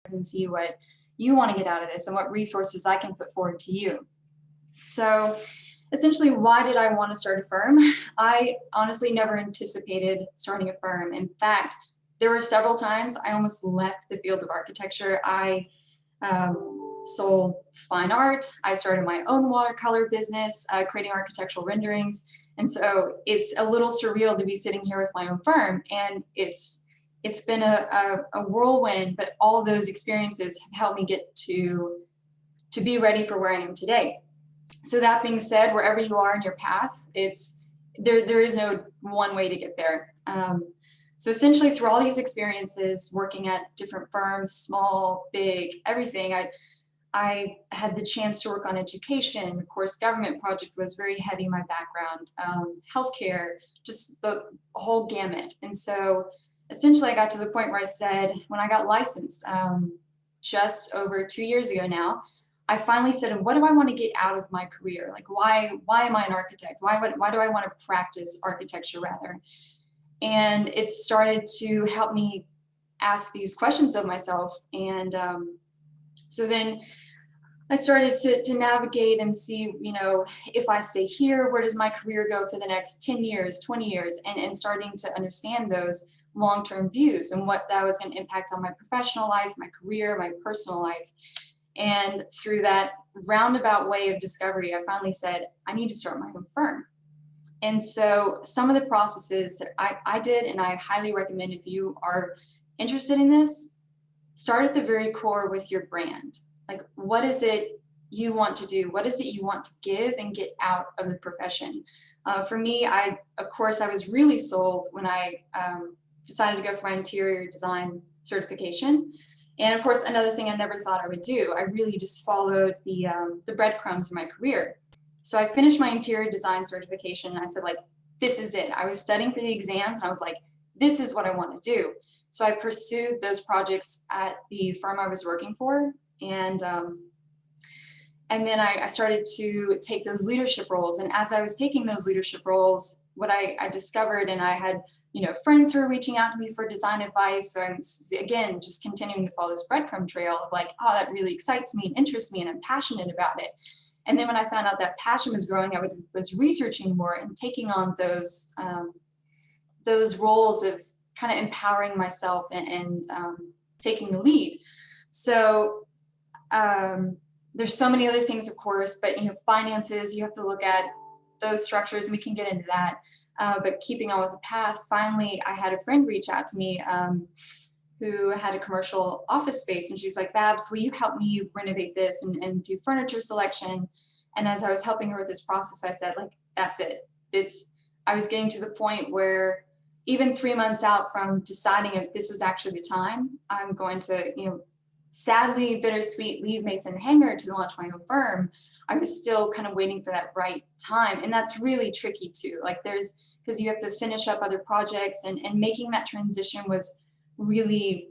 and see what you want to get out of this and what resources I can put forward to you. So essentially, why did I want to start a firm? I honestly never anticipated starting a firm. In fact, there were several times I almost left the field of architecture. I sold fine art. I started my own watercolor business, creating architectural renderings. And so it's a little surreal to be sitting here with my own firm. And it's been a whirlwind, but all those experiences have helped me get to be ready for where I am today. So that being said, wherever you are in your path, there is no one way to get there. So essentially, through all these experiences, working at different firms, small, big, everything, I had the chance to work on education. Of course, government project was very heavy in my background, healthcare, just the whole gamut. And so essentially, I got to the point where I said, when I got licensed just over 2 years ago now, I finally said, what do I want to get out of my career? Like, why am I an architect? Why do I want to practice architecture rather? And it started to help me ask these questions of myself. And so then I started to navigate and see, if I stay here, where does my career go for the next 10 years, 20 years, and starting to understand those long-term views and what that was going to impact on my professional life, my career, my personal life. And through that roundabout way of discovery, I finally said, I need to start my own firm. And so some of the processes that I did, and I highly recommend if you are interested in this, start at the very core with your brand. Like, what is it you want to do? What is it you want to give and get out of the profession? For me, of course, I was really sold when I decided to go for my interior design certification. And of course, another thing I never thought I would do, I really just followed the breadcrumbs in my career. So I finished my interior design certification and I said, like, this is it. I was studying for the exams and I was like, this is what I want to do. So I pursued those projects at the firm I was working for. And then I started to take those leadership roles. And as I was taking those leadership roles, what I discovered, and I had friends who are reaching out to me for design advice. So I'm, again, just continuing to follow this breadcrumb trail of like, oh, that really excites me and interests me and I'm passionate about it. And then when I found out that passion was growing, I was researching more and taking on those roles of kind of empowering myself and taking the lead. So there's so many other things, of course, but finances, you have to look at those structures and we can get into that. But keeping on with the path, finally, I had a friend reach out to me who had a commercial office space. And she's like, Babs, will you help me renovate this and do furniture selection? And as I was helping her with this process, I said, like, that's it. I was getting to the point where even 3 months out from deciding if this was actually the time, I'm going to, sadly, bittersweet, leave Mason Hanger to launch my own firm. I was still kind of waiting for that right time. And that's really tricky too. Like because you have to finish up other projects and making that transition was really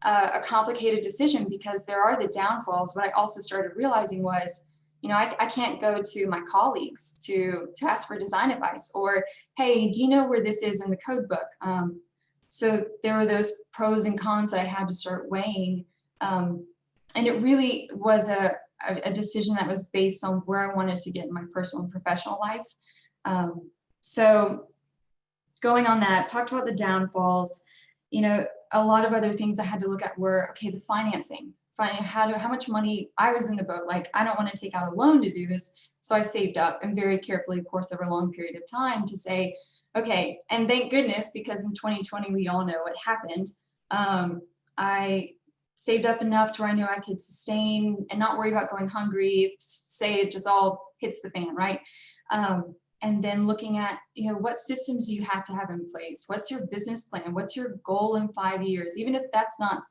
a complicated decision because there are the downfalls. What I also started realizing was, I can't go to my colleagues to ask for design advice or, hey, do you know where this is in the code book? So there were those pros and cons that I had to start weighing. And it really was a decision that was based on where I wanted to get in my personal and professional life. So going on that, talked about the downfalls, a lot of other things I had to look at were, okay, the financing, how much money. I was in the boat, like, I don't want to take out a loan to do this. So I saved up and very carefully, of course, over a long period of time to say, okay, and thank goodness, because in 2020, we all know what happened. I saved up enough to where I knew I could sustain and not worry about going hungry, say it just all hits the fan, right? And then looking at, what systems do you have to have in place? What's your business plan? What's your goal in 5 years? Even if that's not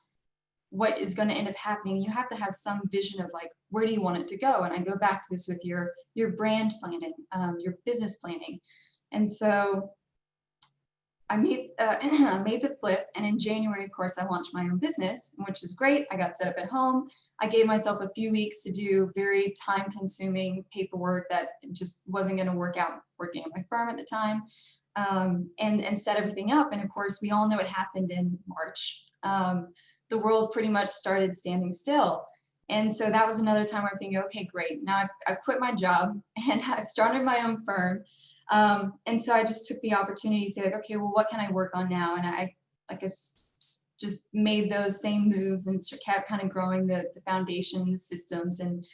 what is going to end up happening, you have to have some vision of like, where do you want it to go? And I go back to this with your brand planning, your business planning. And so I made the flip, and in January, of course, I launched my own business, which is great. I got set up at home. I gave myself a few weeks to do very time-consuming paperwork that just wasn't going to work out working at my firm at the time, and set everything up. And of course, we all know what happened in March. the world pretty much started standing still. And so that was another time where I'm thinking, okay, great. Now I quit my job and I've started my own firm. And so I just took the opportunity to say, like, okay, well, what can I work on now? And I like just made those same moves and kept kind of growing the foundation, the systems, and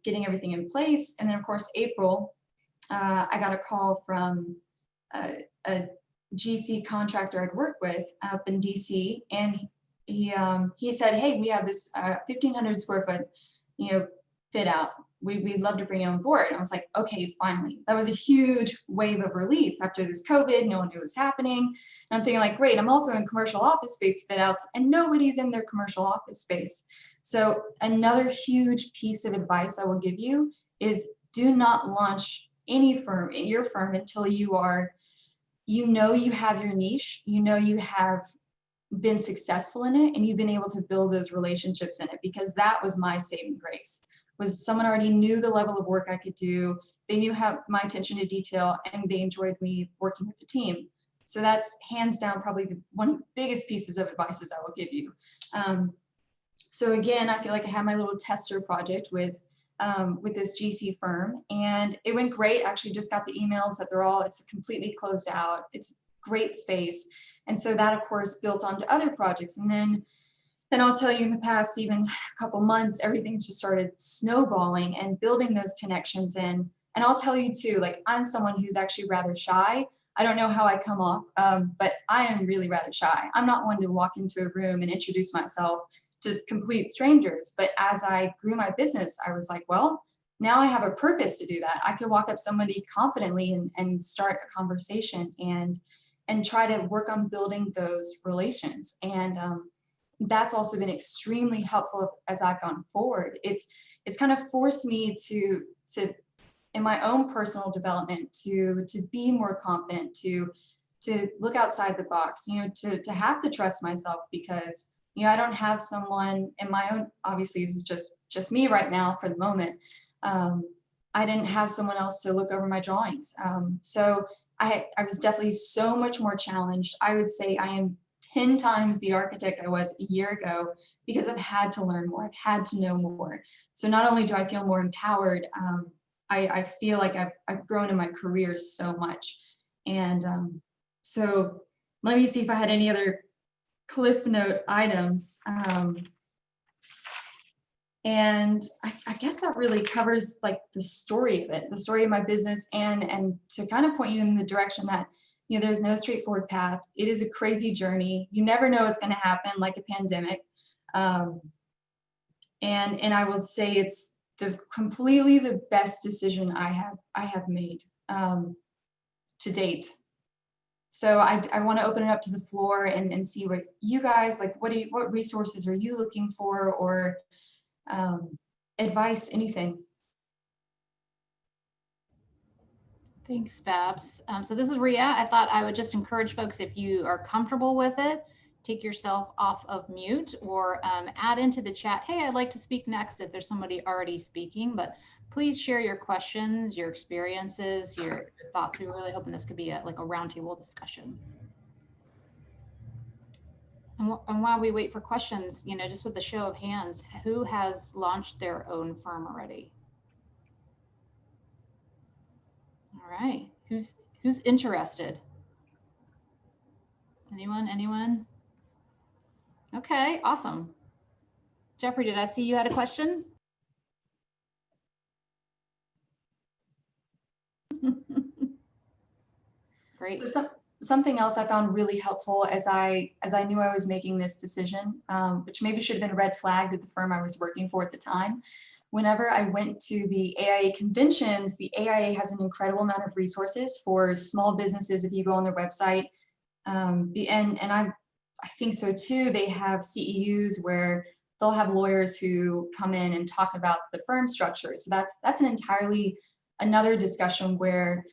getting everything in place. And then, of course, April, I got a call from a GC contractor I'd worked with up in DC, and he said, hey, we have this 1,500 square foot, fit out. We'd love to bring you on board. And I was like, okay, finally. That was a huge wave of relief after this COVID. No one knew what was happening. And I'm thinking, like, great, I'm also in commercial office space fit outs, and nobody's in their commercial office space. So another huge piece of advice I will give you is do not launch any firm, your firm, until you are, you have your niche, you have been successful in it, and you've been able to build those relationships in it, because that was my saving grace. Was someone already knew the level of work I could do, they knew how my attention to detail, and they enjoyed me working with the team. So that's hands down probably one of the biggest pieces of advice I will give you. So again, I feel like I had my little tester project with this GC firm, and it went great. Actually just got the emails that it's completely closed out. It's great space. And so that, of course, built onto other projects. And then I'll tell you, in the past even a couple months, everything just started snowballing and building those connections in. And I'll tell you too, like, I'm someone who's actually rather shy. I don't know how I come off, but I am really rather shy. I'm not one to walk into a room and introduce myself to complete strangers. But as I grew my business, I was like, well, now I have a purpose to do that. I could walk up somebody confidently and start a conversation and try to work on building those relations. And that's also been extremely helpful as I've gone forward. It's kind of forced me to in my own personal development to be more confident, to look outside the box, to have to trust myself, because I don't have someone in my own, obviously this is just me right now for the moment. I didn't have someone else to look over my drawings. So I was definitely so much more challenged. I would say I am 10 times the architect I was a year ago, because I've had to learn more. I've had to know more. So not only do I feel more empowered, I feel like I've grown in my career so much. And so let me see if I had any other Cliff Note items. And I guess that really covers like the story of it, the story of my business, and to kind of point you in the direction that, there's no straightforward path. It is a crazy journey. You never know what's going to happen, like a pandemic. And I would say it's completely the best decision I have made to date. So I want to open it up to the floor and see what you guys like. What resources are you looking for, or advice, anything? Thanks, Babs. So this is Rhea. I thought I would just encourage folks, if you are comfortable with it, take yourself off of mute, or add into the chat, hey, I'd like to speak next, if there's somebody already speaking. But please share your questions, your experiences, your thoughts. We're really hoping this could be like a roundtable discussion. And while we wait for questions, just with the show of hands, who has launched their own firm already? All right, who's interested? Anyone? Okay, awesome. Jeffrey, did I see you had a question? Great. So something else I found really helpful as I knew I was making this decision, which maybe should have been a red flag to the firm I was working for at the time. Whenever I went to the AIA conventions, the AIA has an incredible amount of resources for small businesses. If you go on their website, and I think so too, they have CEUs where they'll have lawyers who come in and talk about the firm structure. So that's an entirely another discussion where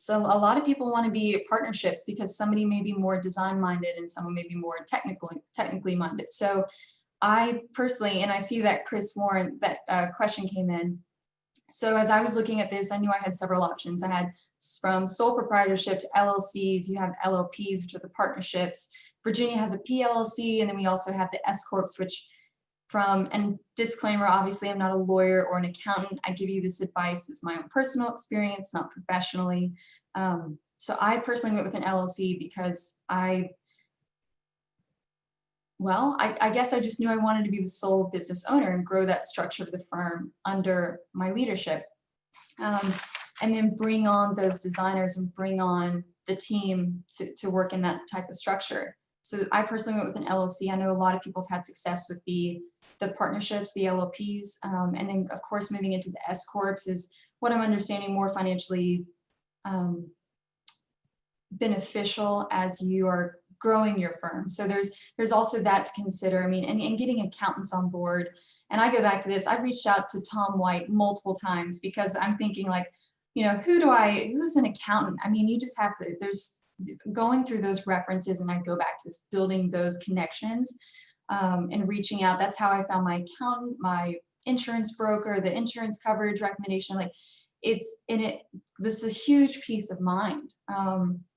so a lot of people want to be partnerships because somebody may be more design minded and someone may be more technically minded. So I personally, and I see that Chris Warren, that question came in. So as I was looking at this, I knew I had several options. I had from sole proprietorship to LLCs, you have LLPs, which are the partnerships. Virginia has a PLLC, and then we also have the S Corps, which and disclaimer, obviously I'm not a lawyer or an accountant. I give you this advice as my own personal experience, not professionally. So I personally went with an LLC because I guess I just knew I wanted to be the sole business owner and grow that structure of the firm under my leadership. And then bring on those designers and bring on the team to work in that type of structure. So I personally went with an LLC. I know a lot of people have had success with the partnerships, the LLPs, and then of course moving into the S Corps is what I'm understanding more financially beneficial as you are growing your firm. So there's also that to consider. I mean, and getting accountants on board. And I go back to this, I've reached out to Tom White multiple times because I'm thinking like, you know, who's an accountant? I mean, you just have to, there's going through those references, and I go back to this, building those connections and reaching out. That's how I found my accountant, my insurance broker, the insurance coverage recommendation. Like this is a huge peace of mind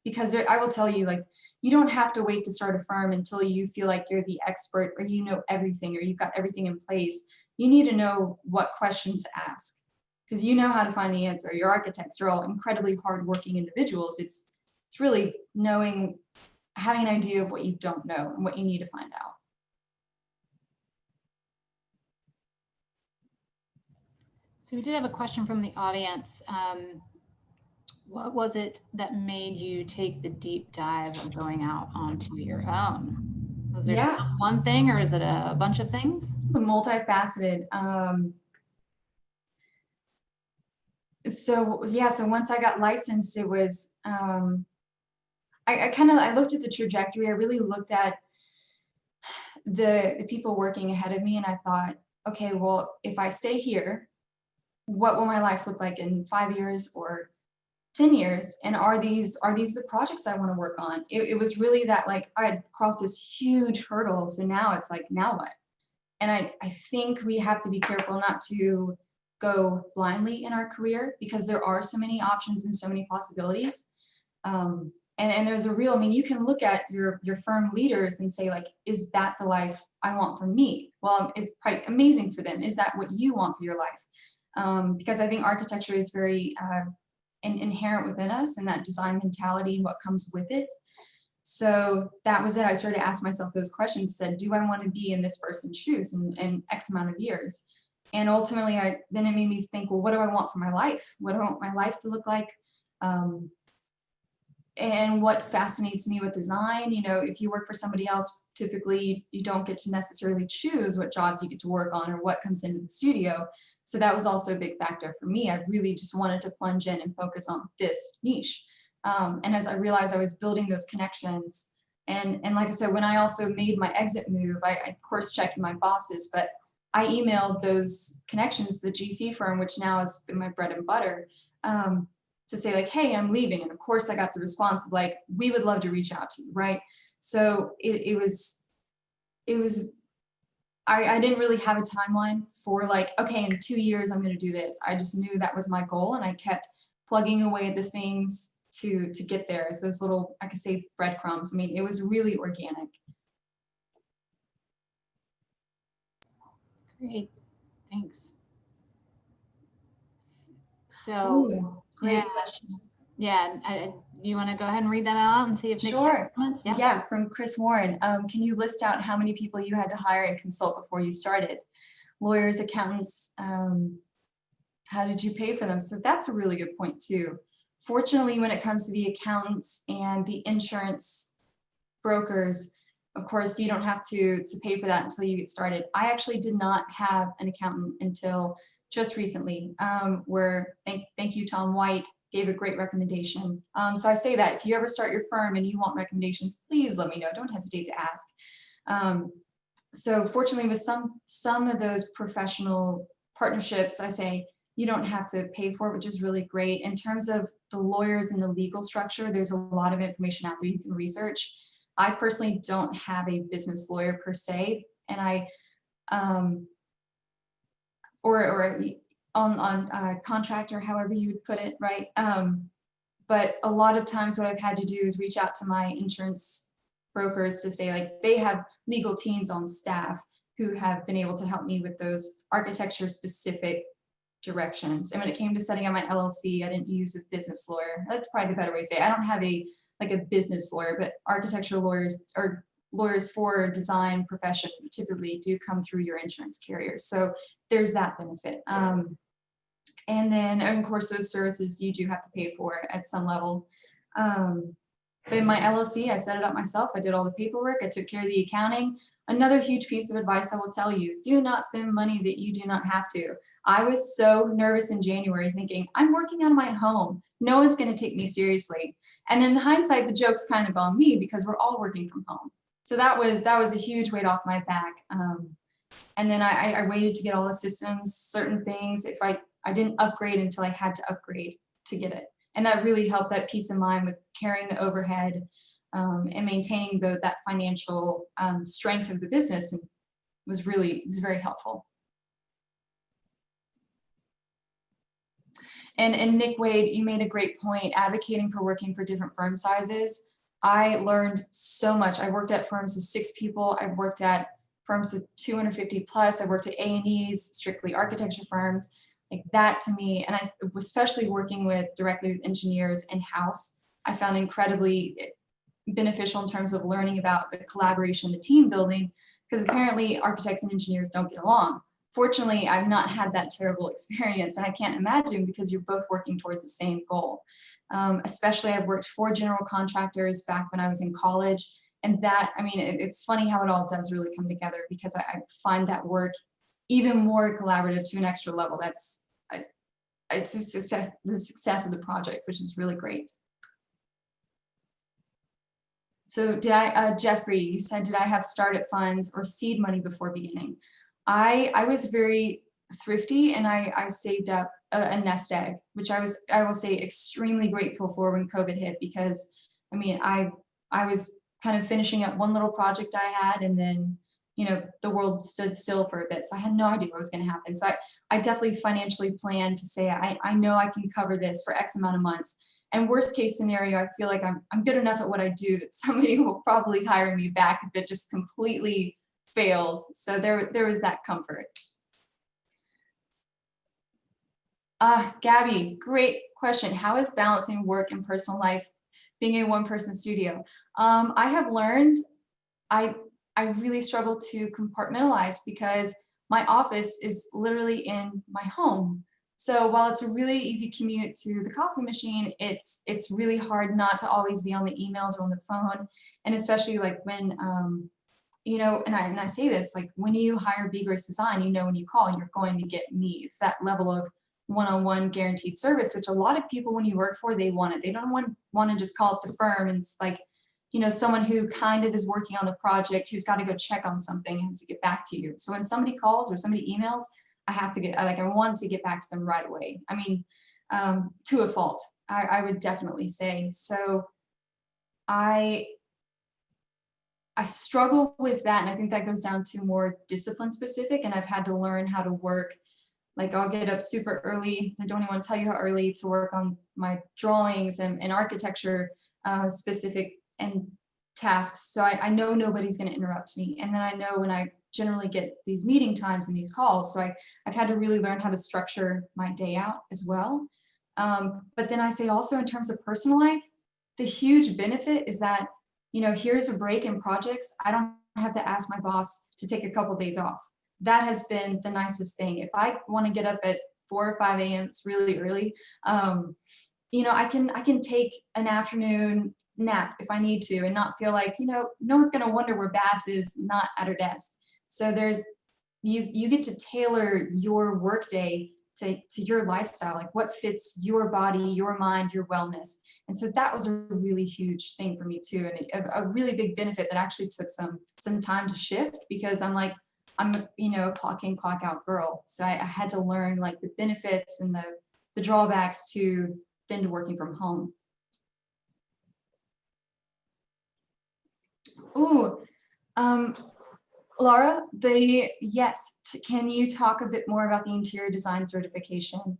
because I will tell you, like, you don't have to wait to start a firm until you feel like you're the expert or you know everything or you've got everything in place. You need to know what questions to ask because you know how to find the answer. Your architects are all incredibly hardworking individuals. It's really having an idea of what you don't know and what you need to find out. So we did have a question from the audience. What was it that made you take the deep dive of going out onto your own? Was there one thing, or is it a bunch of things? It's multifaceted. So once I got licensed, it was, I looked at the trajectory. I really looked at the people working ahead of me, and I thought, okay, well, if I stay here, what will my life look like in 5 years or 10 years? And are these the projects I want to work on? It was really that, like, I had crossed this huge hurdle. So now it's like, now what? And I think we have to be careful not to go blindly in our career because there are so many options and so many possibilities. And there's a real, I mean, you can look at your firm leaders and say, like, is that the life I want for me? Well, it's quite amazing for them. Is that what you want for your life? Because I think architecture is very inherent within us, and that design mentality and what comes with it. So that was it. I started to ask myself those questions, said, do I want to be in this person's shoes in X amount of years? And ultimately, then it made me think, well, what do I want for my life? What do I want my life to look like? And what fascinates me with design, you know, if you work for somebody else, typically you don't get to necessarily choose what jobs you get to work on or what comes into the studio. So that was also a big factor for me. I really just wanted to plunge in and focus on this niche. And as I realized I was building those connections, and like I said, when I also made my exit move, I of course checked with my bosses, but I emailed those connections to the GC firm, which now has been my bread and butter, to say, like, hey, I'm leaving. And of course I got the response of, like, we would love to reach out to you, right? So it was I didn't really have a timeline for, like, okay, in 2 years I'm going to do this. I just knew that was my goal, and I kept plugging away at the things to get there as those little, I could say, breadcrumbs. I mean, it was really organic. Great, thanks. So, ooh, great question. Yeah, you want to go ahead and read that out and see if Nick has comments? Yeah, from Chris Warren. Can you list out how many people you had to hire and consult before you started? Lawyers, accountants, how did you pay for them? So that's a really good point too. Fortunately, when it comes to the accountants and the insurance brokers, of course, you don't have to pay for that until you get started. I actually did not have an accountant until just recently, where thank you, Tom White, gave a great recommendation. So I say that if you ever start your firm and you want recommendations, please let me know. Don't hesitate to ask. So fortunately, with some of those professional partnerships, I say you don't have to pay for it, which is really great. In terms of the lawyers and the legal structure, there's a lot of information out there you can research. I personally don't have a business lawyer per se, and I or on contract, or however you would put it, right? But a lot of times what I've had to do is reach out to my insurance brokers to say like they have legal teams on staff who have been able to help me with those architecture specific directions. And when it came to setting up my LLC, I didn't use a business lawyer. That's probably the better way to say it. I don't have a business lawyer, but architectural lawyers or lawyers for design profession typically do come through your insurance carrier. So there's that benefit. And then, of course, those services you do have to pay for at some level. But in my LLC, I set it up myself. I did all the paperwork. I took care of the accounting. Another huge piece of advice I will tell you is do not spend money that you do not have to. I was so nervous in January thinking, I'm working out of my home. No one's going to take me seriously. And then in hindsight, the joke's kind of on me because we're all working from home. So that was a huge weight off my back. And then I waited to get all the systems, certain things. If I didn't upgrade until I had to upgrade to get it. And that really helped, that peace of mind with carrying the overhead and maintaining that financial strength of the business, and was very helpful. And Nick Wade, you made a great point, advocating for working for different firm sizes. I learned so much. I worked at firms with 6 people. I worked at firms with 250 plus. I worked at A&Es, strictly architecture firms. Like that to me, and I especially working directly with engineers in-house, I found incredibly beneficial in terms of learning about the collaboration, the team building, because apparently architects and engineers don't get along. Fortunately, I've not had that terrible experience, and I can't imagine because you're both working towards the same goal. Especially I've worked for general contractors back when I was in college, and that, I mean, it's funny how it all does really come together because I find that work even more collaborative to an extra level. It's the success of the project, which is really great. So Jeffrey, you said, did I have startup funds or seed money before beginning? I was very thrifty, and I saved up a nest egg, which I will say extremely grateful for when COVID hit, because I mean, I was kind of finishing up one little project I had, and then the world stood still for a bit. So I had no idea what was going to happen. So I definitely financially planned to say, I know I can cover this for X amount of months. And worst case scenario, I feel like I'm good enough at what I do that somebody will probably hire me back if it just completely fails. So there was that comfort. Gabby, great question. How is balancing work and personal life being a one-person studio? I have learned I really struggle to compartmentalize because my office is literally in my home. So while it's a really easy commute to the coffee machine, it's really hard not to always be on the emails or on the phone. And especially like when, and I say this, like when you hire B Grace Design, when you call, you're going to get me. It's that level of one-on-one guaranteed service, which a lot of people when you work for, they want it. They don't want to just call up the firm and it's like, someone who kind of is working on the project, who's got to go check on something and has to get back to you. So when somebody calls or somebody emails, I want to get back to them right away. I mean, to a fault, I would definitely say. So I struggle with that. And I think that goes down to more discipline specific. And I've had to learn how to work. Like I'll get up super early. I don't even want to tell you how early to work on my drawings and architecture specific and tasks. So I know nobody's going to interrupt me. And then I know when I generally get these meeting times and these calls. So I've had to really learn how to structure my day out as well. But then I say also in terms of personal life, the huge benefit is that, here's a break in projects. I don't have to ask my boss to take a couple of days off. That has been the nicest thing. If I want to get up at 4 or 5 a.m., it's really early. I can take an afternoon nap if I need to and not feel like, no one's going to wonder where Babs is not at her desk. So you get to tailor your workday to your lifestyle, like what fits your body, your mind, your wellness. And so that was a really huge thing for me too. And a really big benefit that actually took some time to shift, because I'm a clock in, clock out girl. So I had to learn like the benefits and the drawbacks to working from home. Ooh, Laura, yes. Can you talk a bit more about the interior design certification?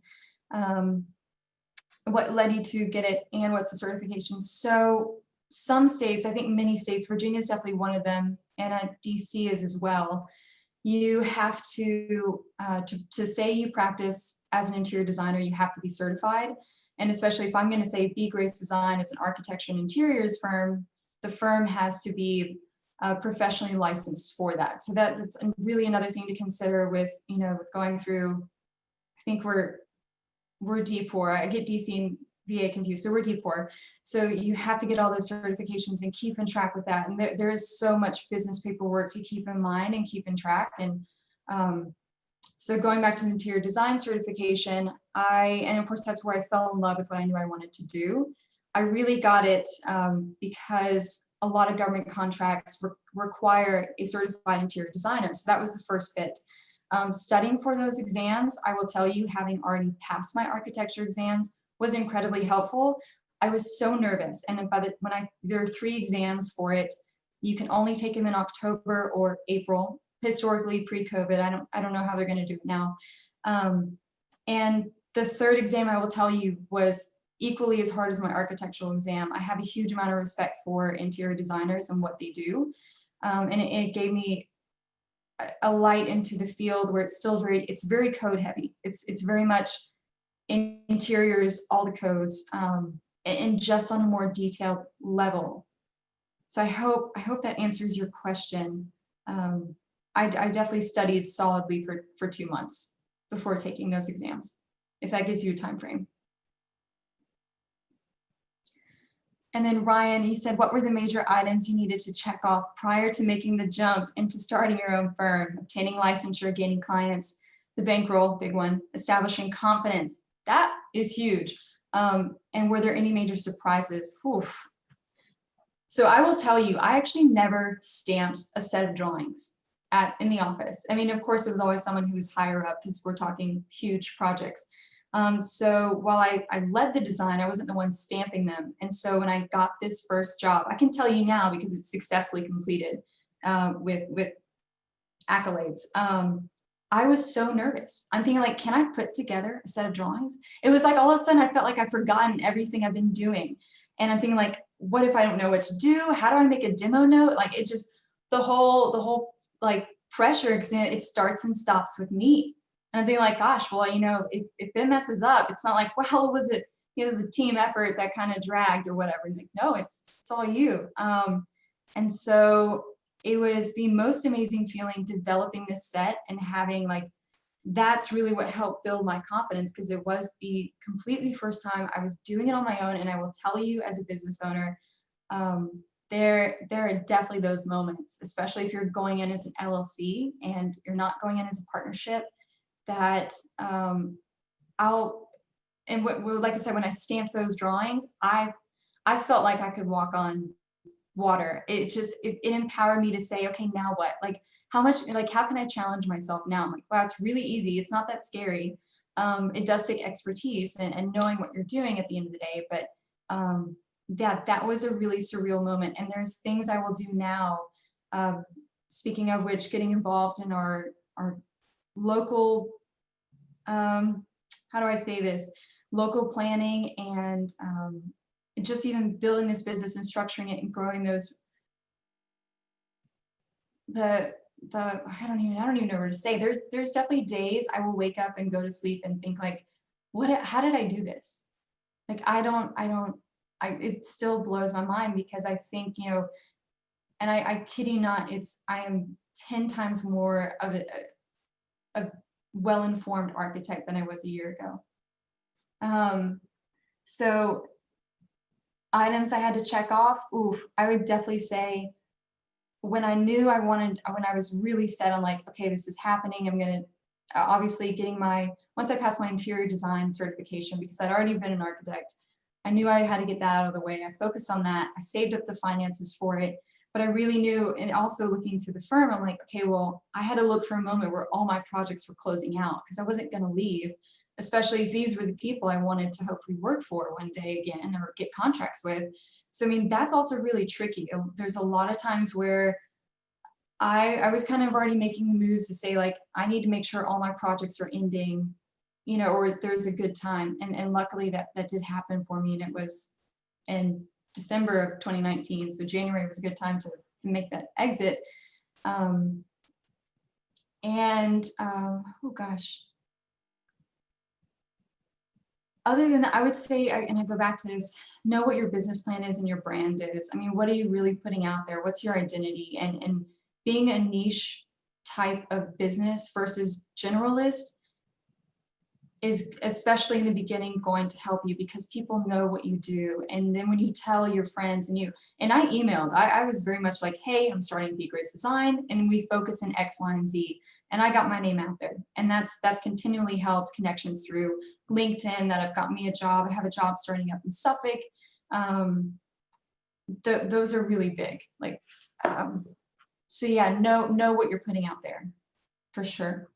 What led you to get it and what's the certification? So some states, I think many states, Virginia is definitely one of them, and DC is as well. You have to say you practice as an interior designer, you have to be certified. And especially if I'm going to say B Grace Design is an architecture and interiors firm, the firm has to be professionally licensed for that. So that's really another thing to consider with, with going through. I think we're D4. I get DC and VA confused, so we're D4. So you have to get all those certifications and keep in track with that. And there is so much business paperwork to keep in mind and keep in track. And so going back to the interior design certification, and of course that's where I fell in love with what I knew I wanted to do. I really got it because a lot of government contracts require a certified interior designer. So that was the first bit. Studying for those exams, I will tell you, having already passed my architecture exams was incredibly helpful. I was so nervous, and there are 3 exams for it. You can only take them in October or April. Historically, pre-COVID, I don't know how they're going to do it now. And the 3rd exam, I will tell you, was equally as hard as my architectural exam. I have a huge amount of respect for interior designers and what they do, and it gave me a light into the field where it's very code heavy. It's very much interiors, all the codes, and just on a more detailed level. So I hope that answers your question. I definitely studied solidly for 2 months before taking those exams, if that gives you a time frame. And then Ryan, you said, what were the major items you needed to check off prior to making the jump into starting your own firm? Obtaining licensure, gaining clients, the bankroll, big one, establishing confidence. That is huge. And were there any major surprises? Oof. So I will tell you, I actually never stamped a set of drawings in the office. I mean, of course, it was always someone who was higher up because we're talking huge projects. So while I led the design, I wasn't the one stamping them. And so when I got this first job, I can tell you now because it's successfully completed with accolades. I was so nervous. I'm thinking like, can I put together a set of drawings? It was like all of a sudden I felt like I've forgotten everything I've been doing. And I'm thinking like, what if I don't know what to do? How do I make a demo note? Like it just, the whole like pressure, because it starts and stops with me. And I'm thinking like, gosh, well, if it messes up, it's not like, well, it was a team effort that kind of dragged or whatever. And like, no, it's all you. And so it was the most amazing feeling developing this set and having that's really what helped build my confidence, because it was the completely first time I was doing it on my own. And I will tell you, as a business owner, there are definitely those moments, especially if you're going in as an LLC and you're not going in as a partnership, that like I said, when I stamped those drawings, I felt like I could walk on water. It empowered me to say, okay, now what? How can I challenge myself now? I'm like, wow, it's really easy. It's not that scary. It does take expertise and knowing what you're doing at the end of the day. But that was a really surreal moment. And there's things I will do now. Speaking of which, getting involved in our local, how do I say this? Local planning and just even building this business and structuring it and growing those, I don't even know where to say. There's definitely days I will wake up and go to sleep and think like, how did I do this? Like, it still blows my mind, because I think, and I kid you not, I am 10 times more of a well-informed architect than I was a year ago. So items I had to check off, I would definitely say when I was really set on like, okay, this is happening, I'm going to obviously once I passed my interior design certification, because I'd already been an architect, I knew I had to get that out of the way. I focused on that. I saved up the finances for it, but I really knew, and also looking to the firm, I'm like, okay, well, I had to look for a moment where all my projects were closing out, because I wasn't going to leave, especially if these were the people I wanted to hopefully work for one day again or get contracts with. So, I mean, that's also really tricky. There's a lot of times where I was kind of already making the moves to say, like, I need to make sure all my projects are ending, or there's a good time. And luckily that did happen for me. And December of 2019. So January was a good time to make that exit. Oh gosh. Other than that, I would say, and I go back to this, know what your business plan is and your brand is. I mean, what are you really putting out there? What's your identity? And being a niche type of business versus generalist is, especially in the beginning, going to help you because people know what you do. And then when you tell your friends and I emailed, I was very much like, hey, I'm starting Be Grace Design and we focus in X, Y, and Z. And I got my name out there. And that's continually helped connections through LinkedIn that have got me a job. I have a job starting up in Suffolk. Those are really big. Like, so yeah, know what you're putting out there for sure.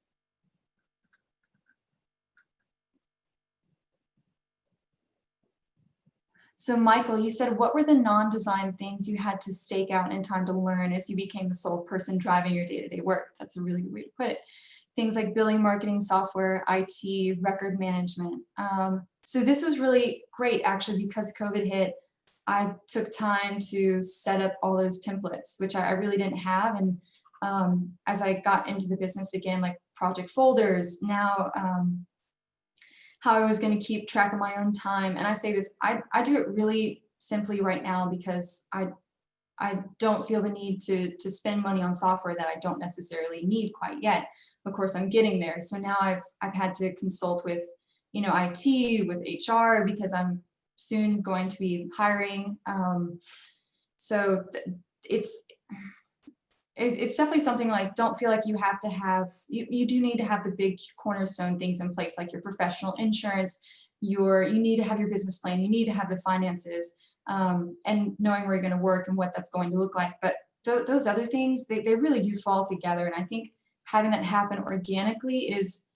So Michael, you said, what were the non-design things you had to stake out in time to learn as you became the sole person driving your day-to-day work? That's a really good way to put it. Things like billing, marketing, software, IT, record management. So this was really great actually because COVID hit. I took time to set up all those templates, which I really didn't have. And as I got into the business again, like project folders, now how I was going to keep track of my own time. And I say this, I do it really simply right now because I don't feel the need to spend money on software that I don't necessarily need quite yet. Of course, I'm getting there. So now I've had to consult with, IT, with HR, because I'm soon going to be hiring. So it's definitely something like, don't feel like you have to have, you do need to have the big cornerstone things in place, like your professional insurance, you need to have your business plan, you need to have the finances, and knowing where you're going to work and what that's going to look like. But those other things, they really do fall together. And I think having that happen organically is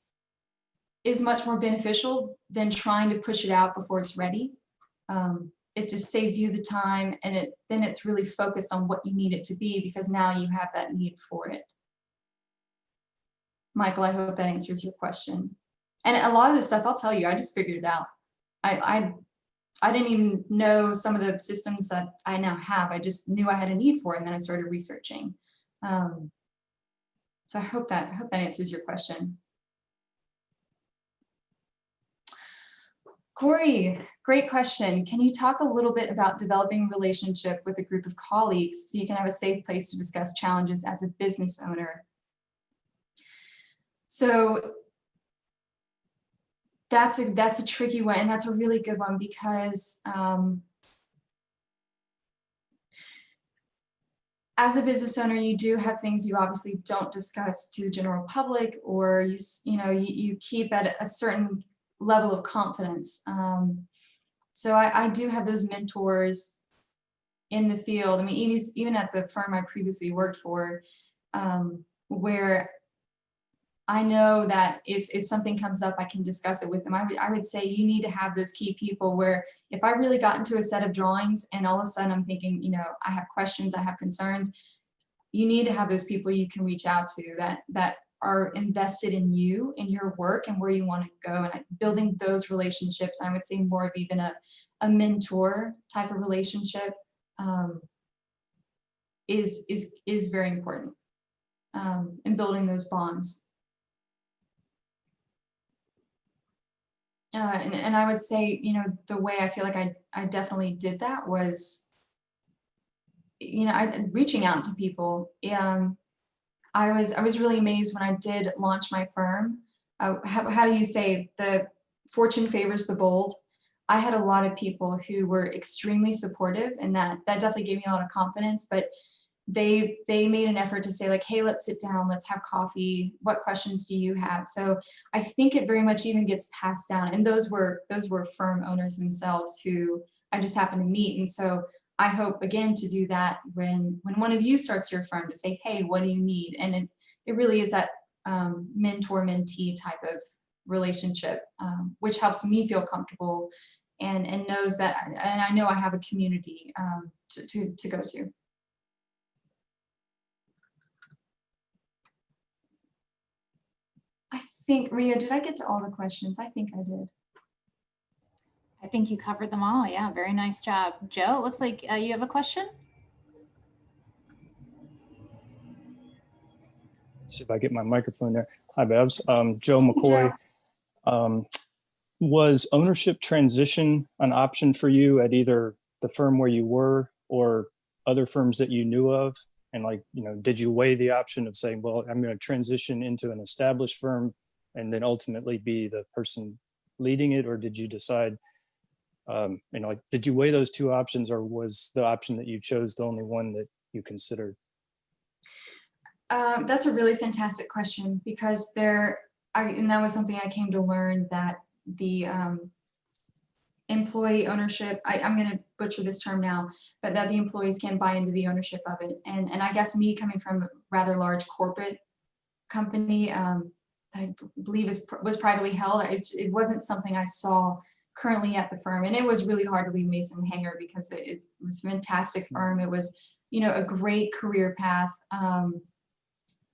much more beneficial than trying to push it out before it's ready. It just saves you the time, and then it's really focused on what you need it to be because now you have that need for it. Michael, I hope that answers your question. And a lot of this stuff, I'll tell you, I just figured it out. I didn't even know some of the systems that I now have. I just knew I had a need for it, and then I started researching. So I hope that answers your question. Corey, great question. Can you talk a little bit about developing a relationship with a group of colleagues so you can have a safe place to discuss challenges as a business owner? So that's a tricky one, and that's a really good one because as a business owner, you do have things you obviously don't discuss to the general public, or you keep at a certain level of confidence. So I do have those mentors in the field. I mean, even at the firm I previously worked for, where I know that if something comes up, I can discuss it with them. I would say you need to have those key people where if I really got into a set of drawings and all of a sudden I'm thinking, I have questions, I have concerns, you need to have those people you can reach out to that are invested in you, in your work, and where you want to go. And building those relationships, I would say more of even a mentor type of relationship is very important in building those bonds. And I would say, the way I feel like I definitely did that was, reaching out to people. I was really amazed when I did launch my firm. How do you say, the fortune favors the bold? I had a lot of people who were extremely supportive, and that definitely gave me a lot of confidence. But they made an effort to say, like, hey, let's sit down, let's have coffee. What questions do you have? So I think it very much even gets passed down. And those were firm owners themselves who I just happened to meet. And so I hope again to do that when one of you starts your firm, to say, hey, what do you need? And it really is that mentor-mentee type of relationship, which helps me feel comfortable and knows that, and I know I have a community to go to. I think, Ria, did I get to all the questions? I think I did. I think you covered them all. Yeah, very nice job. Joe, it looks like you have a question. See if I get my microphone there. Hi, Babs. Joe McCoy. Joe. Was ownership transition an option for you at either the firm where you were or other firms that you knew of? And like, you know, did you weigh the option of saying, well, I'm going to transition into an established firm and then ultimately be the person leading it? Or did you decide, you know, like, did you weigh those two options, or was the option that you chose the only one that you considered? That's a really fantastic question, because and that was something I came to learn, that the employee ownership, I'm going to butcher this term now, but that the employees can buy into the ownership of it. And I guess me coming from a rather large corporate company that I believe was privately held, it wasn't something I saw currently at the firm. And it was really hard to leave Mason Hanger, because it was a fantastic firm. It was, you know, a great career path.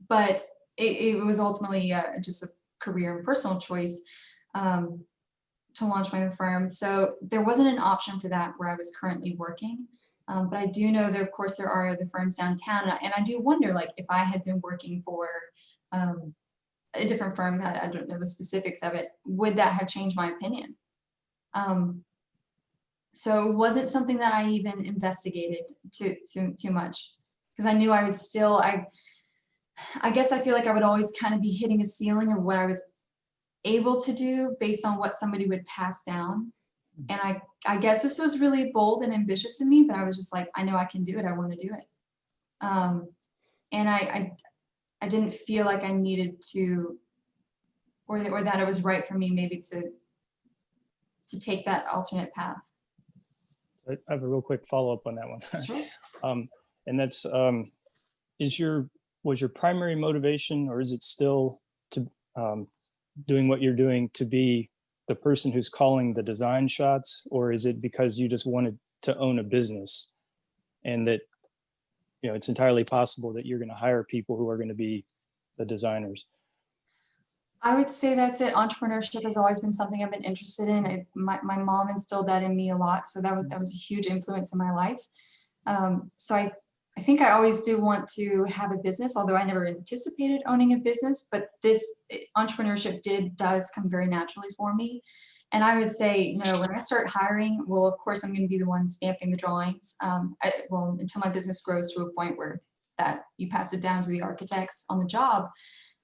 But it was ultimately just a career and personal choice to launch my own firm. So there wasn't an option for that where I was currently working. But I do know there, of course, there are other firms downtown. And I do wonder, like, if I had been working for a different firm, I don't know the specifics of it, would that have changed my opinion? So it wasn't something that I even investigated too much, because I knew I would still, I guess I feel like I would always kind of be hitting a ceiling of what I was able to do based on what somebody would pass down. And I guess this was really bold and ambitious in me, but I was just like, I know I can do it. I want to do it. And I didn't feel like I needed to, or that it was right for me maybe to take that alternate path. I have a real quick follow-up on that one. Sure. And that's, was your primary motivation, or is it still to doing what you're doing to be the person who's calling the design shots, or is it because you just wanted to own a business, and that, you know, it's entirely possible that you're going to hire people who are going to be the designers? I would say that's it. Entrepreneurship has always been something I've been interested in. My mom instilled that in me a lot, so that was a huge influence in my life. So I think I always do want to have a business, although I never anticipated owning a business, but this entrepreneurship does come very naturally for me. And I would say, no, when I start hiring, well, of course, I'm going to be the one stamping the drawings. Well, until my business grows to a point where that you pass it down to the architects on the job.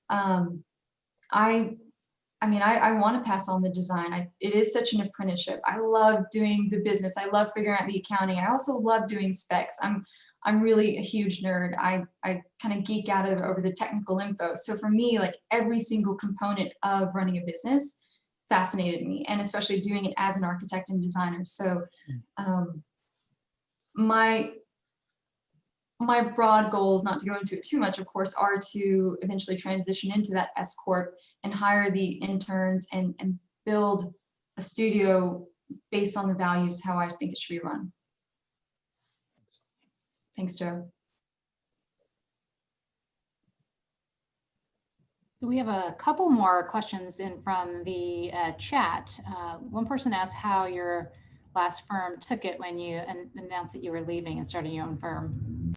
I mean, I want to pass on the design. It is such an apprenticeship. I love doing the business. I love figuring out the accounting. I also love doing specs. I'm really a huge nerd. I kind of geek out over the technical info. So for me, like, every single component of running a business fascinated me, and especially doing it as an architect and designer. So my broad goals, not to go into it too much, of course, are to eventually transition into that S Corp and hire the interns and build a studio based on the values, how I think it should be run. Thanks, Joe. We have a couple more questions in from the chat. One person asked how your last firm took it when you announced that you were leaving and starting your own firm.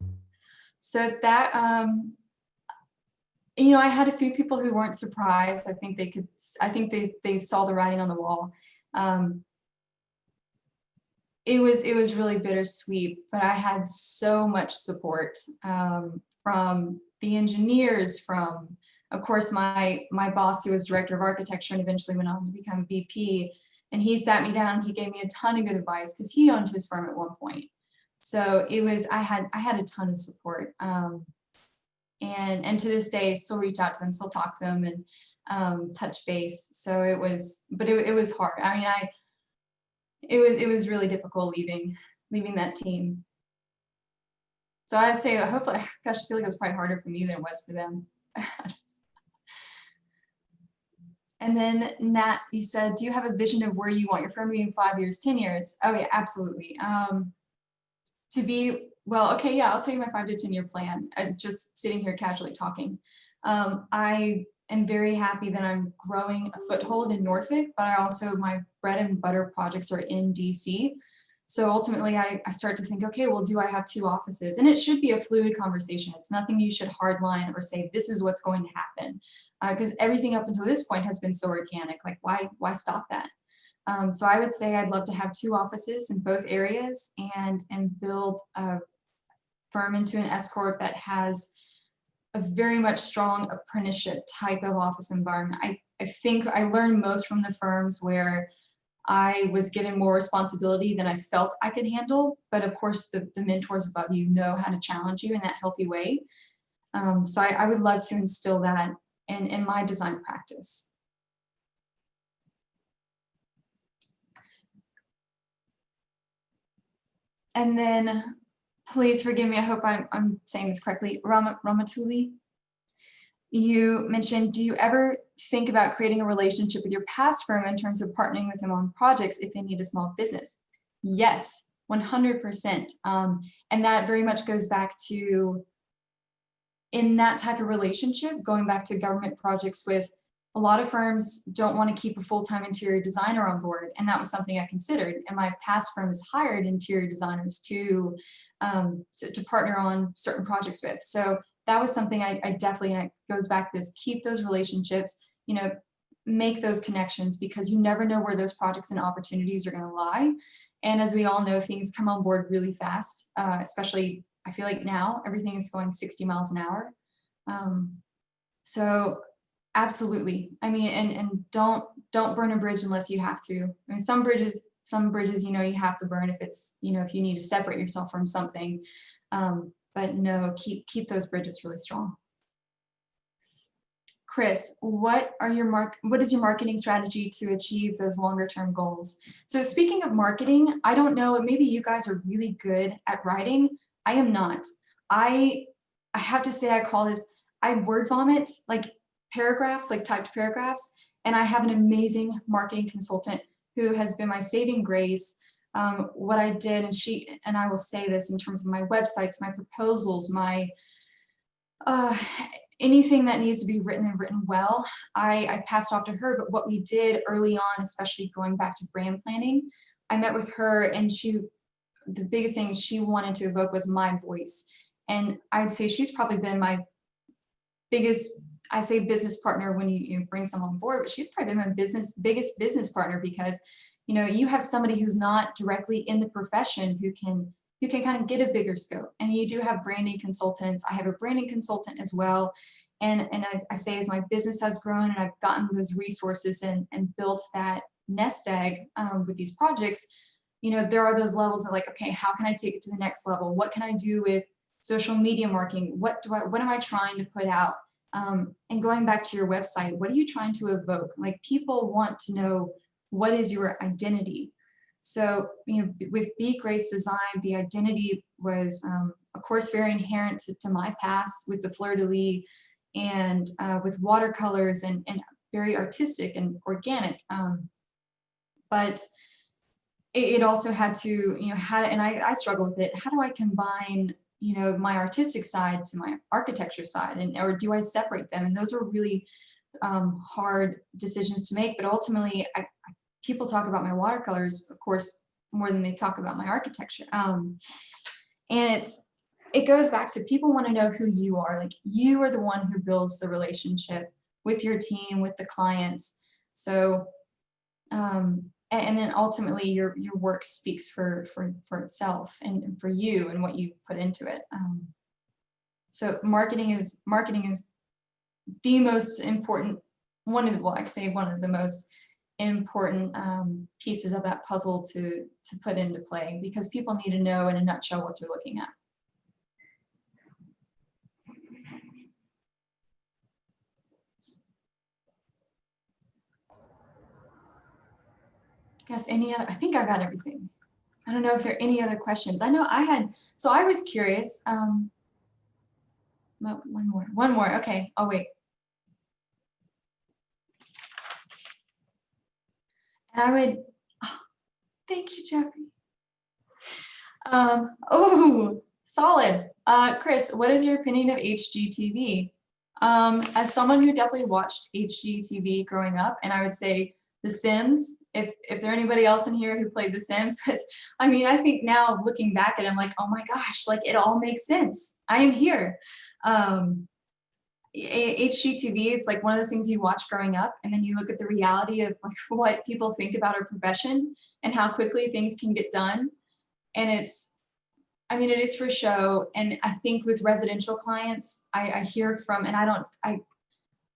So that, you know, I had a few people who weren't surprised. I think they saw the writing on the wall. It was really bittersweet, but I had so much support from the engineers, from, of course, my boss, who was director of architecture and eventually went on to become VP. And he sat me down, he gave me a ton of good advice, because he owned his firm at one point. So it was, I had a ton of support. And to this day, I still reach out to them, still talk to them, and touch base. So it was hard. I mean, it was really difficult leaving that team. So I'd say, hopefully, gosh, I feel like it was probably harder for me than it was for them. And then Nat, you said, do you have a vision of where you want your firm to be in 5 years, 10 years? Oh yeah, absolutely. Well, okay, yeah, I'll tell you my 5 to 10 year plan. Just sitting here casually talking. I am very happy that I'm growing a foothold in Norfolk, but I also, my bread and butter projects are in DC. So ultimately I start to think, okay, well, do I have 2 offices? And it should be a fluid conversation. It's nothing you should hardline or say, this is what's going to happen. Because everything up until this point has been so organic, like why stop that? So I would say I'd love to have 2 offices in both areas and build a firm into an S Corp that has a very much strong apprenticeship type of office environment. I think I learned most from the firms where I was given more responsibility than I felt I could handle. But of course, the mentors above you know how to challenge you in that healthy way. So I would love to instill that in my design practice. And then, please forgive me, I hope I'm saying this correctly, Ramatuli, you mentioned, do you ever think about creating a relationship with your past firm in terms of partnering with them on projects if they need a small business? Yes, 100%. And that very much goes back to, in that type of relationship, going back to government projects with, a lot of firms don't want to keep a full-time interior designer on board, and that was something I considered. And my past firm has hired interior designers to partner on certain projects with. So that was something I definitely, and it goes back to this, keep those relationships, you know, make those connections, because you never know where those projects and opportunities are going to lie. And as we all know, things come on board really fast, especially I feel like now everything is going 60 miles an hour. So absolutely. I mean, and don't burn a bridge unless you have to. I mean, some bridges, you know, you have to burn if it's, you know, if you need to separate yourself from something. But no, keep those bridges really strong. Chris, what is your marketing strategy to achieve those longer term goals? So speaking of marketing, I don't know, maybe you guys are really good at writing. I am not. I have to say, I word vomit like paragraphs, like typed paragraphs, and I have an amazing marketing consultant who has been my saving grace. What I did, and I will say this in terms of my websites, my proposals, my anything that needs to be written and written well, I passed off to her. But what we did early on, especially going back to brand planning, I met with her, and the biggest thing she wanted to evoke was my voice. And I'd say she's probably been my biggest, I say business partner when you bring someone on board, but she's probably been my biggest business partner, because, you know, you have somebody who's not directly in the profession who can kind of get a bigger scope. And you do have branding consultants. I have a branding consultant as well. And I say, as my business has grown and I've gotten those resources and built that nest egg with these projects, you know, there are those levels of like, okay, how can I take it to the next level? What can I do with social media marketing? What am I trying to put out? And going back to your website, what are you trying to evoke? Like, people want to know, what is your identity? So, you know, with Be Grace Design, the identity was, of course, very inherent to my past with the fleur-de-lis and with watercolors and very artistic and organic. But it also had to, you know, and I struggle with it. How do I combine, you know, my artistic side to my architecture side, or do I separate them? And those were really hard decisions to make. But ultimately, people talk about my watercolors, of course, more than they talk about my architecture. And it goes back to, people want to know who you are. Like, you are the one who builds the relationship with your team, with the clients. So, and then ultimately your work speaks for itself and for you and what you put into it. So marketing is the most important, one of the most important pieces of that puzzle to put into play, because people need to know in a nutshell what they're looking at. Guess I think I got everything. I don't know if there are any other questions. I know I was curious. One more. Okay, I'll wait. And thank you, Jeffrey. Oh, solid. Chris, what is your opinion of HGTV? As someone who definitely watched HGTV growing up, and I would say The Sims, if there anybody else in here who played The Sims, because I mean, I think now looking back at it, I'm like, oh my gosh, like it all makes sense. I am here. HGTV, it's like one of those things you watch growing up, and then you look at the reality of like what people think about our profession and how quickly things can get done. And I mean, it is for show. And I think with residential clients, I hear from, and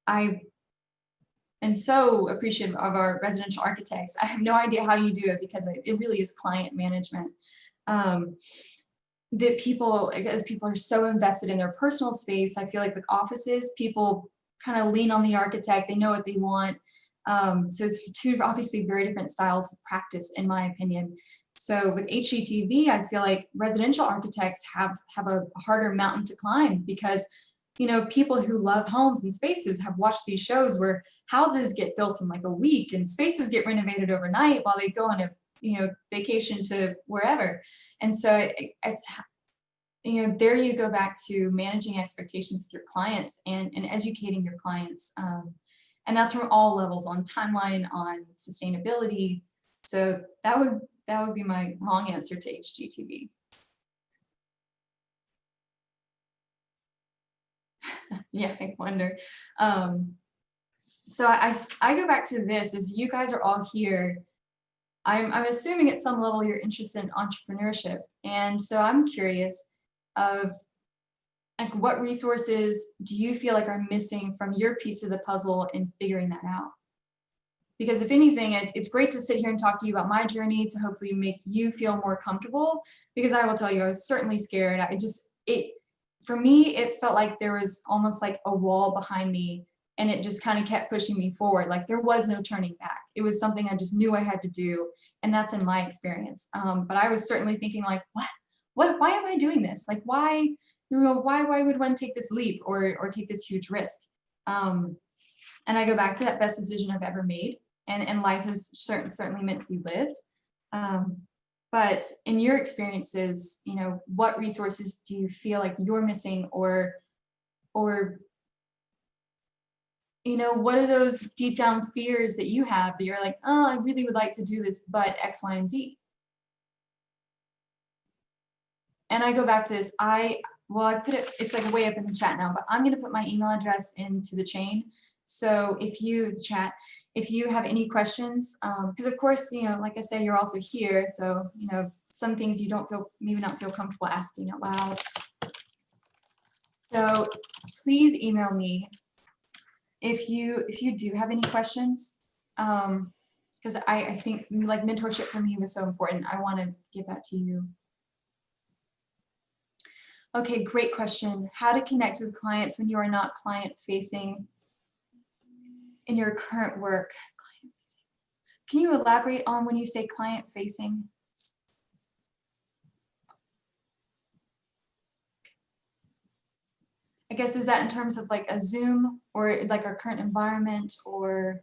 I am so appreciative of our residential architects. I have no idea how you do it because it really is client management. That people, as people are so invested in their personal space, I feel like with offices, people kind of lean on the architect. They know what they want. So it's two obviously very different styles of practice, in my opinion. So with HGTV, I feel like residential architects have a harder mountain to climb because, you know, people who love homes and spaces have watched these shows where houses get built in like a week and spaces get renovated overnight while they go on a, you know, vacation to wherever. And so it's, you know, there you go back to managing expectations with your clients and educating your clients. And that's from all levels, on timeline, on sustainability. So that would be my long answer to HGTV. Yeah, I wonder. So I go back to this, as you guys are all here. I'm assuming at some level you're interested in entrepreneurship. And so I'm curious of like what resources do you feel like are missing from your piece of the puzzle in figuring that out? Because if anything, it's great to sit here and talk to you about my journey to hopefully make you feel more comfortable, because I will tell you, I was certainly scared. For me, it felt like there was almost like a wall behind me, and it just kind of kept pushing me forward. Like there was no turning back. It was something I just knew I had to do. And that's in my experience. But I was certainly thinking like, why am I doing this? Like, why would one take this leap or take this huge risk? And I go back to that best decision I've ever made. And life is certainly meant to be lived. But in your experiences, you know, what resources do you feel like you're missing, or you know, what are those deep down fears that you have that you're like, oh, I really would like to do this, but X, Y, and Z. And I go back to this. I put it, it's like way up in the chat now, but I'm going to put my email address into the chain. So if you have any questions, because of course, you know, like I said, you're also here. So, you know, some things you maybe not feel comfortable asking out loud. So please email me if you do have any questions. Because I think like mentorship for me was so important. I want to give that to you. Okay, great question. How to connect with clients when you are not client facing in your current work. Can you elaborate on when you say client facing? I guess, is that in terms of like a Zoom or like our current environment, or?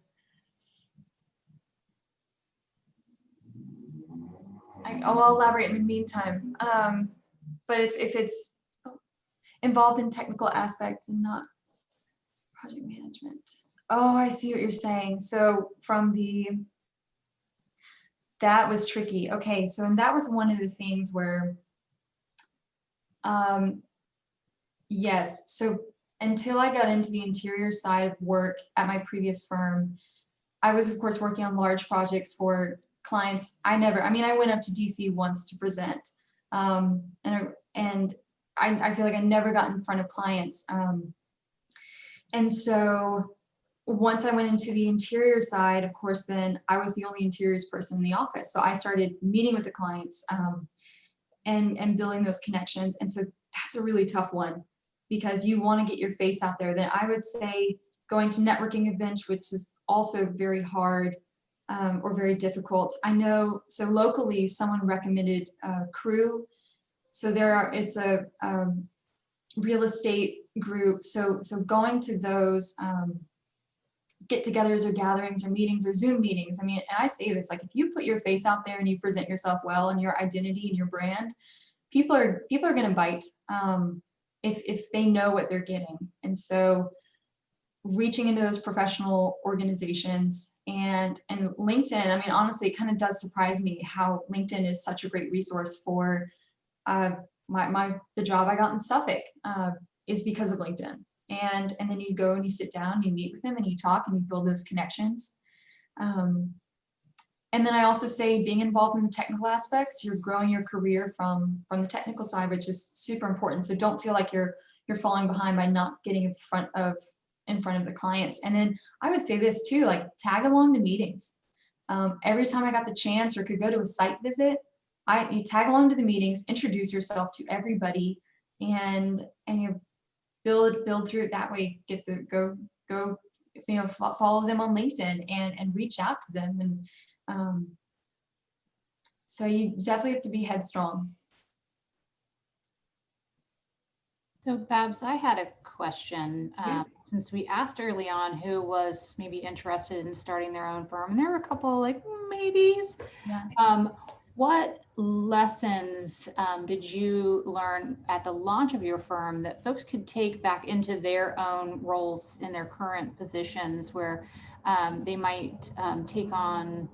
I'll elaborate in the meantime. But if it's involved in technical aspects and not project management. Oh, I see what you're saying. So that was tricky. Okay, so and that was one of the things where, yes, so until I got into the interior side of work at my previous firm, I was of course working on large projects for clients. I went up to DC once to present, and I feel like I never got in front of clients. And so once I went into the interior side, of course, then I was the only interiors person in the office. So I started meeting with the clients and building those connections. And so that's a really tough one because you want to get your face out there. Then I would say going to networking events, which is also very hard or very difficult. I know, so locally, someone recommended Crew. So it's a real estate group. So going to those get-togethers or gatherings or meetings or Zoom meetings. I mean, and I say this, like if you put your face out there and you present yourself well and your identity and your brand, people are going to bite if they know what they're getting. And so reaching into those professional organizations and LinkedIn. I mean, honestly, it kind of does surprise me how LinkedIn is such a great resource for the job I got in Suffolk is because of LinkedIn. And then you go and you sit down, you meet with them and you talk and you build those connections. And then I also say being involved in the technical aspects, you're growing your career from the technical side, which is super important. So don't feel like you're falling behind by not getting in front of the clients. And then I would say this too, like tag along to meetings. Every time I got the chance or could go to a site visit, you tag along to the meetings, introduce yourself to everybody, and you build through it that way. Go follow them on LinkedIn and reach out to them. And so you definitely have to be headstrong. So Babs, I had a question. Yeah. Since we asked early on who was maybe interested in starting their own firm, and there were a couple like maybes. Yeah. What lessons did you learn at the launch of your firm that folks could take back into their own roles in their current positions where they might take on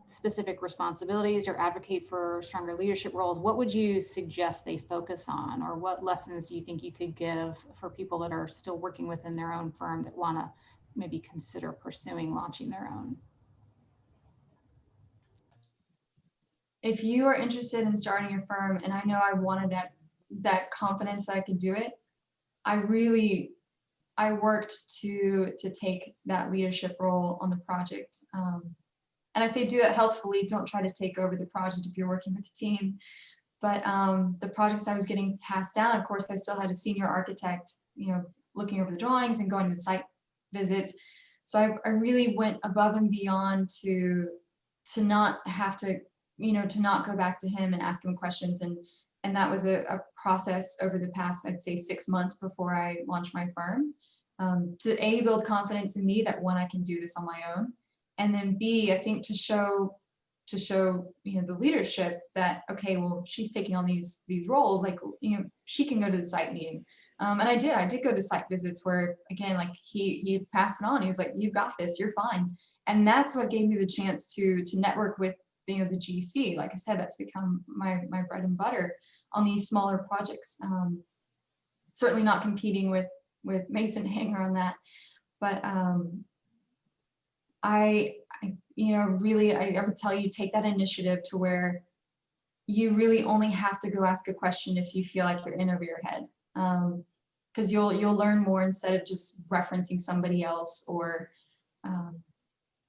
specific responsibilities or advocate for stronger leadership roles? What would you suggest they focus on, or what lessons do you think you could give for people that are still working within their own firm that want to maybe consider pursuing launching their own? If you are interested in starting your firm, and I know I wanted that confidence that I could do it, I worked to take that leadership role on the project. And I say do it helpfully. Don't try to take over the project if you're working with a team. But the projects I was getting passed down, of course, I still had a senior architect, looking over the drawings and going to the site visits. So I really went above and beyond to not have to, to not go back to him and ask him questions. And that was a process over the past, I'd say 6 months before I launched my firm, to build confidence in me that one, I can do this on my own. And then B, I think to show the leadership that, okay, well, she's taking on these roles, like, she can go to the site meeting. And I did go to site visits where, again, like he passed it on. He was like, you've got this, you're fine. And that's what gave me the chance to network with, the GC. Like I said, that's become my bread and butter on these smaller projects. Certainly not competing with Mason Hanger on that, but I would tell you, take that initiative to where you really only have to go ask a question if you feel like you're in over your head, because you'll learn more instead of just referencing somebody else or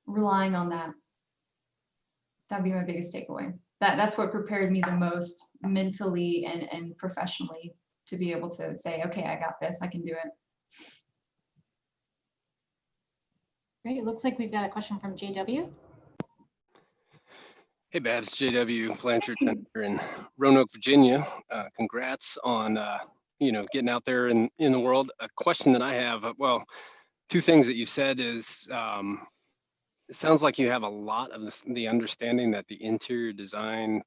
relying on that. That'd be my biggest takeaway. That's what prepared me the most mentally and professionally to be able to say, okay, I got this, I can do it. Great. It looks like we've got a question from JW. Hey, Babs, JW Blanchard here in Roanoke, Virginia. Congrats on getting out there in the world. A question that I have, well, two things that you said is, it sounds like you have a lot of the understanding that the interior design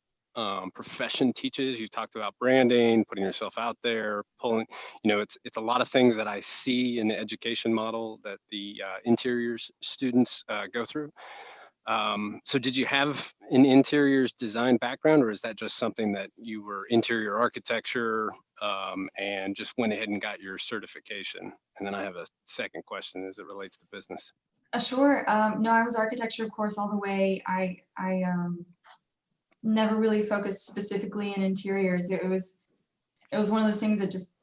profession teaches. You talked about branding, putting yourself out there, pulling, it's a lot of things that I see in the education model that the interiors students go through. So did you have an interiors design background, or is that just something that you were interior architecture and just went ahead and got your certification? And then I have a second question as it relates to business. Sure. No, I was architecture, of course, all the way. I never really focused specifically in interiors. It was one of those things that just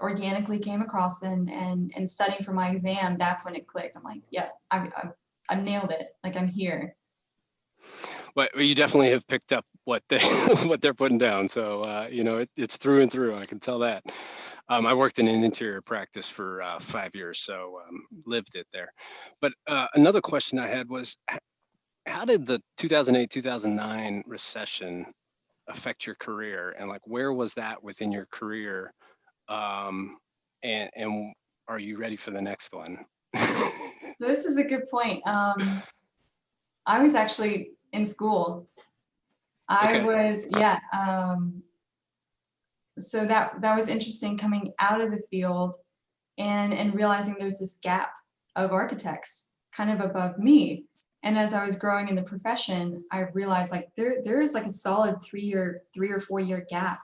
organically came across, and studying for my exam, that's when it clicked. I'm like, yeah, I nailed it. Like, I'm here. But you definitely have picked up what they're putting down. So it's through and through. I can tell that. I worked in an interior practice for 5 years, so lived it there. But another question I had was, how did the 2008-2009 recession affect your career, and like where was that within your career? And are you ready for the next one? So this is a good point. I was actually in school. I was, yeah. So that was interesting, coming out of the field and realizing there's this gap of architects kind of above me. And as I was growing in the profession, I realized like there is like a solid 3 or 4 year gap.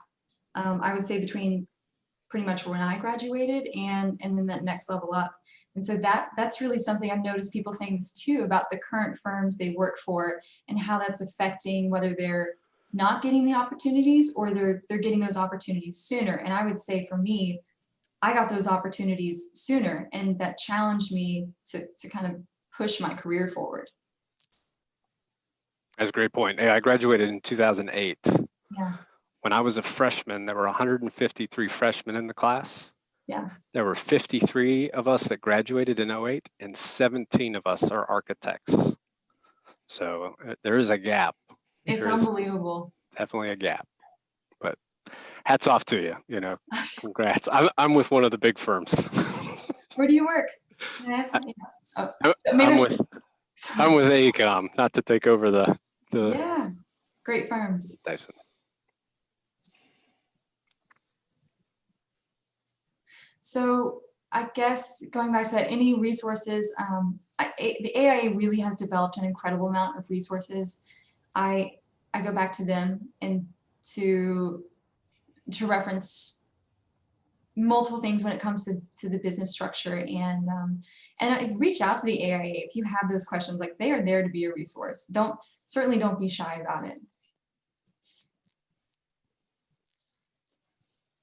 I would say between pretty much when I graduated and then that next level up. And so that's really something I've noticed people saying this too about the current firms they work for and how that's affecting whether they're not getting the opportunities or they're getting those opportunities sooner. And I would say for me, I got those opportunities sooner, and that challenged me to kind of push my career forward. That's a great point. Hey, I graduated in 2008. Yeah. When I was a freshman, there were 153 freshmen in the class. Yeah. There were 53 of us that graduated in 08, and 17 of us are architects. So there is a gap. It's There is unbelievable. definitely a gap. But hats off to you. You know, congrats. I'm with one of the big firms. Where do you work? Can I ask something? Oh, I'm with AECOM, not to take over the yeah, great firm. station. So I guess going back to that, any resources, the AIA really has developed an incredible amount of resources. I go back to them and to reference multiple things when it comes to the business structure, and I reach out to the AIA if you have those questions. Like, they are there to be a resource. Certainly don't be shy about it.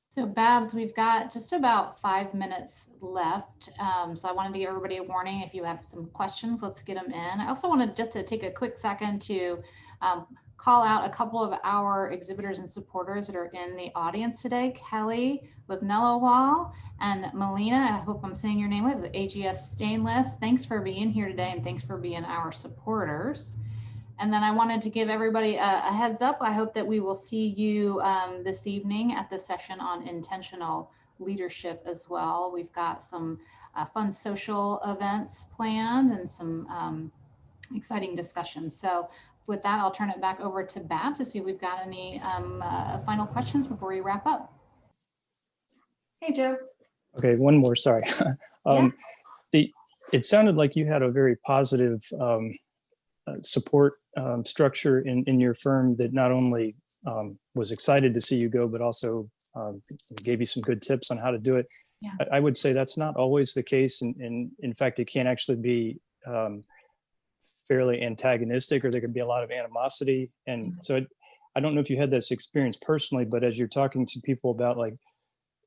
So Babs, we've got just about 5 minutes left. So I wanted to give everybody a warning. If you have some questions, let's get them in. I also wanted just to take a quick second to call out a couple of our exhibitors and supporters that are in the audience today. Kelly with Mellowwall and Melina, I hope I'm saying your name right, with AGS Stainless. Thanks for being here today, and thanks for being our supporters. And then I wanted to give everybody a heads up. I hope that we will see you this evening at the session on intentional leadership as well. We've got some fun social events planned and some exciting discussions. So with that, I'll turn it back over to Bab to see if we've got any final questions before we wrap up. Hey, Joe. Okay, one more, sorry. Yeah. It sounded like you had a very positive support structure in your firm that not only was excited to see you go, but also gave you some good tips on how to do it. Yeah. I would say that's not always the case. And in fact, it can actually be fairly antagonistic, or there could be a lot of animosity. And so I don't know if you had this experience personally, but as you're talking to people about, like,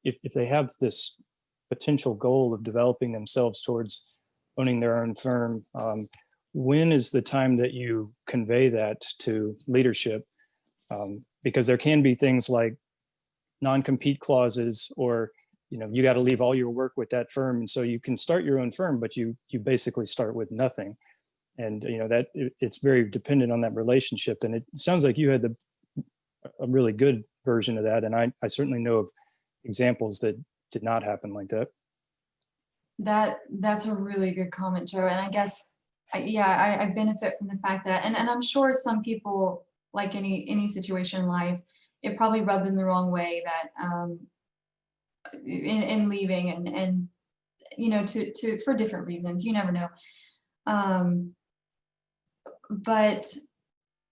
if they have this potential goal of developing themselves towards owning their own firm, when is the time that you convey that to leadership? Because there can be things like non-compete clauses, or you got to leave all your work with that firm, and so you can start your own firm, but you basically start with nothing. And that it's very dependent on that relationship. And it sounds like you had a really good version of that, and I certainly know of examples that did not happen like that. That's a really good comment, Joe. And I guess, yeah, I benefit from the fact that, and I'm sure some people, like any situation in life, it probably rubbed them the wrong way that in leaving and for different reasons, you never know. But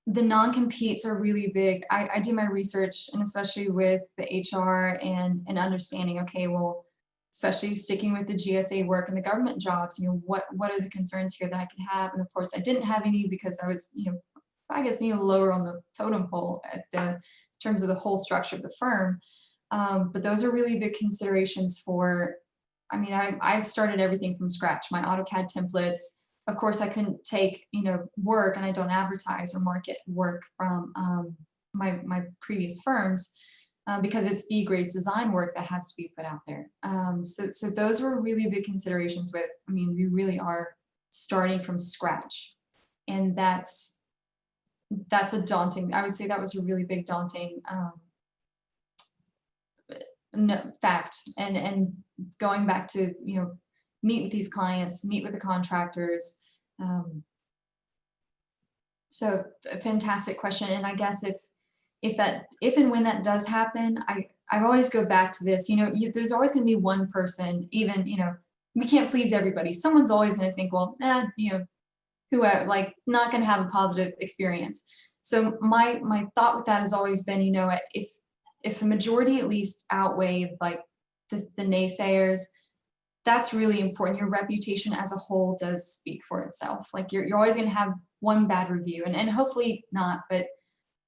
the non-competes are really big. I do my research, and especially with the HR and understanding, okay, well, especially sticking with the GSA work and the government jobs, what are the concerns here that I could have? And of course I didn't have any, because I was, I guess, lower on the totem pole in terms of the whole structure of the firm. But those are really big considerations for, I've started everything from scratch, my AutoCAD templates. Of course, I couldn't take, work, and I don't advertise or market work from my previous firms because it's B-grade design work that has to be put out there. So those were really big considerations with, we really are starting from scratch. And that's a daunting, I would say that was a really big daunting fact. And going back to, meet with these clients, meet with the contractors. So a fantastic question. And I guess if and when that does happen, I always go back to this, there's always going to be one person, even, we can't please everybody. Someone's always going to think, well, you know, who like not going to have a positive experience. So my thought with that has always been, you know, if the majority at least outweigh like the naysayers, that's really important. Your reputation as a whole does speak for itself. Like you're always going to have one bad review, and hopefully not, but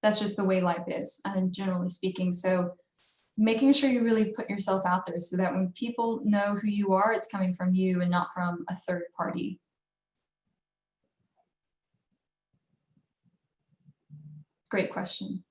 that's just the way life is, generally speaking. So making sure you really put yourself out there so that when people know who you are, it's coming from you and not from a third party. Great question.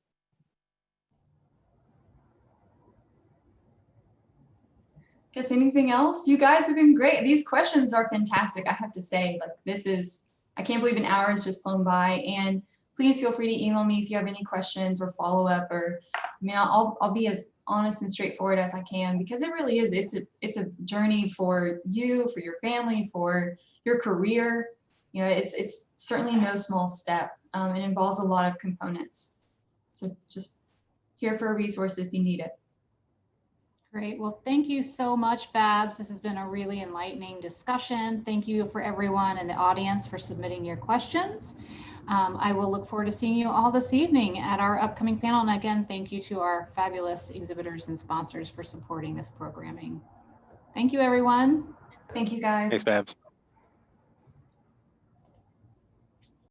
Guess anything else? You guys have been great. These questions are fantastic, I have to say. Like this is, I can't believe an hour has just flown by. And please feel free to email me if you have any questions or follow up, or I mean, I'll be as honest and straightforward as I can, because it really is, it's a journey for you, for your family, for your career. You know, it's certainly no small step. It involves a lot of components. So just here for a resource if you need it. Great. Well, thank you so much, Babs. This has been a really enlightening discussion. Thank you for everyone in the audience for submitting your questions. I will look forward to seeing you all this evening at our upcoming panel. And again, thank you to our fabulous exhibitors and sponsors for supporting this programming. Thank you, everyone. Thank you, guys. Thanks, Babs.